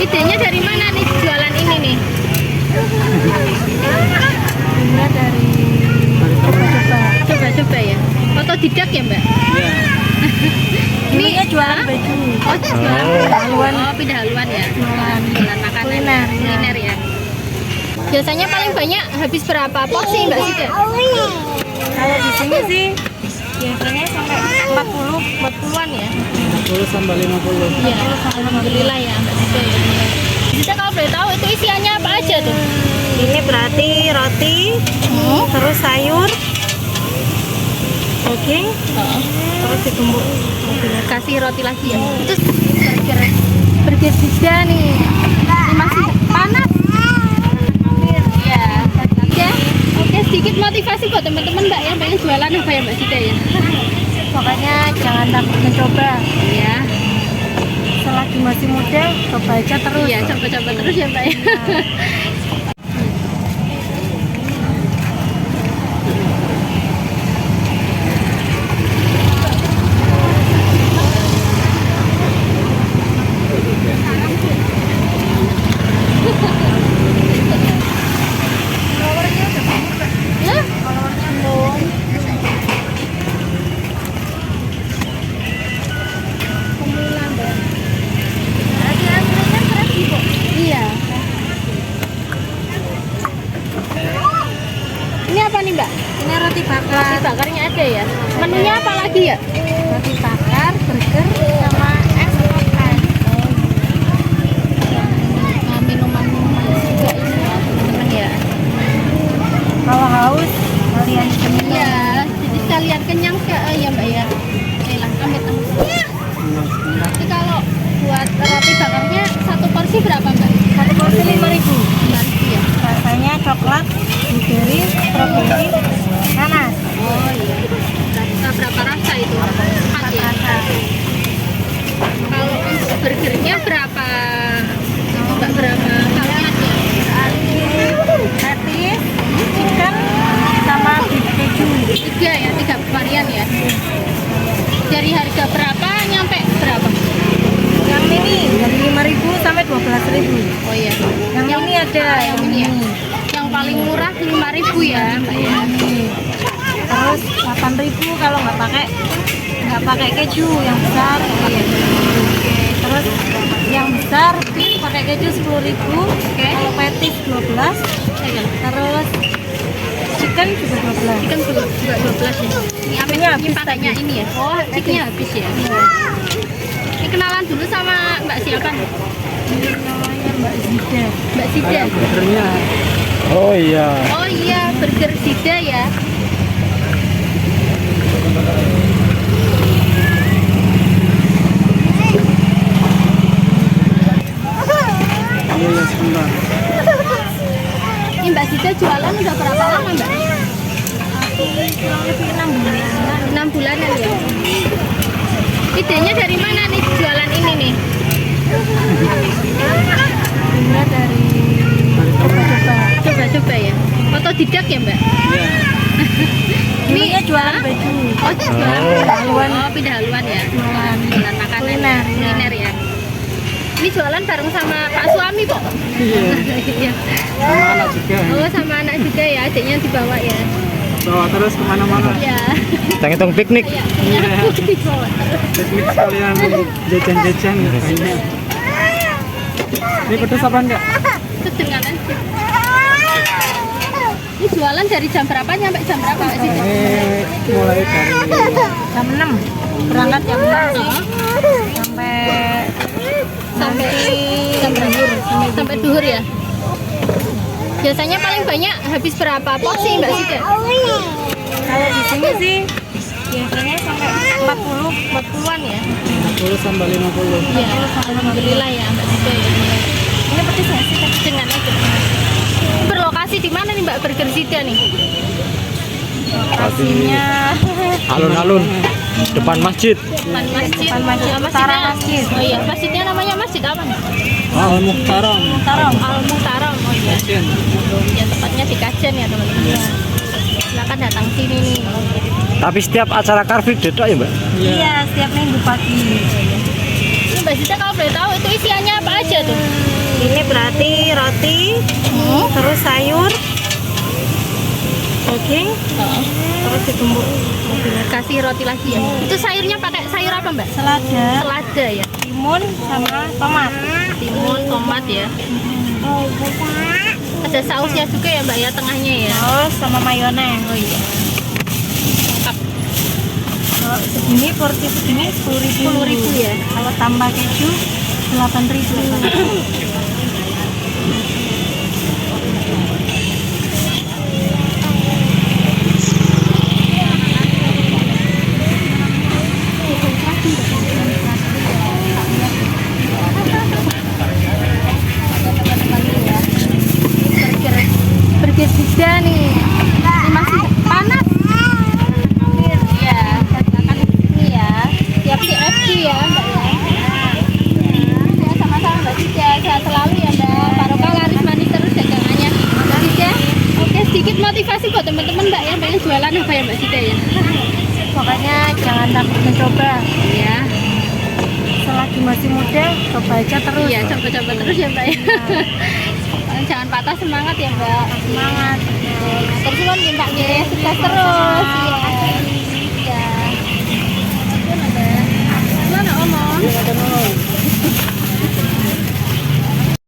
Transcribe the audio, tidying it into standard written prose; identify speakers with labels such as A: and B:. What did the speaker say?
A: Idenya dari mana nih jualan ini nih?
B: Ini dari
A: Coba-coba ya. Otodidak ya Mbak?
C: Iya.
A: Ini
B: jualan baju.
A: Oh, jualan haluan. Oh, pindah haluan ya. Jualan makanan. Kuliner ya. Biasanya paling banyak habis berapa porsi Mbak Sida?
B: Kalau di sini sih biasanya sampai
A: 40-an ya.
C: 40 sampai 50.
A: Iya, alhamdulillah ya Mbak Sida ya. Kita kalau boleh tahu itu isiannya apa aja tuh?
B: ini berarti roti, terus sayur, daging, terus ditumbuk.
A: Kasih roti lagi ya. Itu burger Sida nih. Ini masih panas. Ya, oke, sedikit motivasi buat teman-teman Mbak yang pengen jualan apa ya Mbak Sida ya.
B: Pokoknya jangan takut mencoba.
A: Iya.
B: Selagi masih muda, coba aja terus.
A: Iya, coba-coba terus ya Mbak ya. Iya. Ini apa nih Mbak?
B: Ini roti bakar.
A: Roti bakarnya ada ya? Menunya apa lagi ya?
B: Roti bakar, burger, sama es kopi.
A: Nah, minuman juga ini ya teman-teman ya.
B: Kalau haus, kalian sini.
A: Iya, jadi sekalian kenyang ya Mbak ya. Oke lah, kami Jadi kalau buat roti bakarnya satu porsi berapa Mbak?
B: Satu porsi 5.000.
A: 5.000 ya?
B: Rasanya coklat, blueberry, strawberry, nanas.
A: Oh iya. Berapa rasa itu? 4 ya?
B: Rasa.
A: Kalau untuk burgernya berapa? Mbak berapa variannya?
B: Lettuce, chicken, sama beef keju.
A: 3 ya, 3 varian ya. Dari harga berapa nyampe berapa?
B: Yang mini dari 5.000 sampai 12.000.
A: Oh iya.
B: Yang mini ada,
A: yang ini ya. Yang paling murah 5.000 ya, Mbak ya.
B: Terus 8.000 kalau nggak pakai keju yang besar.
A: Iya.
B: Terus yang besar pakai keju 10.000.
A: Oke.
B: Kalau petis 12.
A: Iya.
B: Terus chicken juga 12.
A: Chicken juga 12 ya. Ini apa
B: Chickennya
A: ini
B: habis
A: pakainya
B: tadi.
A: ini ya? Oh, chickennya habis ya. Ini kenalan dulu sama Mbak siapa nih?
B: Namanya Mbak Zida.
A: Mbak Sida.
C: Burgernya. Oh iya.
A: Oh iya, burger Sida ya.
C: Iya, sebentar.
A: Ini Mbak Sida jualan udah berapa lama Mbak?
B: Kurang lebih 6 bulan.
A: 6 bulanan ya. Idenya dari mana nih jualan ini nih?
B: Ini dari
A: Coba-coba ya. Otodidak ya Mbak?
C: Iya.
A: Ini
B: jualan baju.
A: Oh, jualan haluan. Oh, pindah haluan ya. Jualan makanan. Kuliner ya. Ini jualan bareng sama Pak suami kok.
C: Iya.
A: Iya.
C: Sama anak juga.
A: Oh, sama anak juga ya, adiknya dibawa ya.
C: Bawa terus kemana-mana.
A: Iya.
C: Kita ngitung piknik.
A: Iya. Dibawa terus.
C: Piknik sekalian jajan-jajan kayaknya. Ini pedes apa enggak?
A: Itu dengan aja. Ini jualan dari jam berapa sampai jam berapa Mbak Sida?
C: Ini mulai dari
B: Jam 6. Berangkat jam 6
A: Oh,
B: sampai
A: jam duhur. Sampai duhur ya. Biasanya paling banyak habis berapa porsi Mbak Sida?
B: kalau di sini sih biasanya sampai
A: 40-an ya.
C: 40 sampai 50.
A: Iya, alhamdulillah ya Mbak Sida ya.
B: ini petis nggak sih?
A: Dengan aja. Berlokasi di mana nih Mbak burger Sida nih?
B: Lokasinya
C: Alun-alun depan masjid.
A: Depan masjid.
B: Depan masjid,
A: Oh,
B: utara
A: masjidnya-
B: masjid.
A: Oh iya, masjidnya namanya masjid apa nih?
C: Al Muhtaram.
A: Al Muhtaram. Oh iya. Ya tepatnya di Kajen ya teman-teman. Silakan datang sini nih.
C: Tapi setiap acara Car Free Day ya, Mbak?
B: Iya, setiap minggu pagi.
A: Ini Mbak Sida kalau boleh tahu itu isiannya apa aja tuh?
B: Ini berarti roti, terus sayur, daging, terus ditumbuk.
A: Kasih roti lagi ya. Itu sayurnya pakai sayur apa mbak?
B: Selada,
A: Selada ya.
B: timun, sama tomat.
A: Timun, tomat ya. Ada sausnya juga ya mbak ya tengahnya ya.
B: Terus sama mayones.
A: Oh iya. Lengkap.
B: Kalau segini porsi segini 10.000.
A: 10.000 ya.
B: Kalau tambah keju 8.000.
A: Burger juga nih. Ini masih panas. Ya, makan ini ya. Siap CFD ya mbak ya. Ya sama-sama mbak Cica. Sehat selalu ya mbak. Barokah laris manis terus dagangannya mbak Cica. Oke, sedikit motivasi buat teman-teman mbak ya. Pengen jualan apa ya mbak Cica ya?
B: Pokoknya jangan takut mencoba.
A: Iya.
B: Selagi masih muda, coba aja terus.
A: Iya, coba-coba terus ya mbak ya. Jangan patah semangat ya mbak.
B: Semangat.
A: Terus kan ya mbak ya, sukses terus. Iya.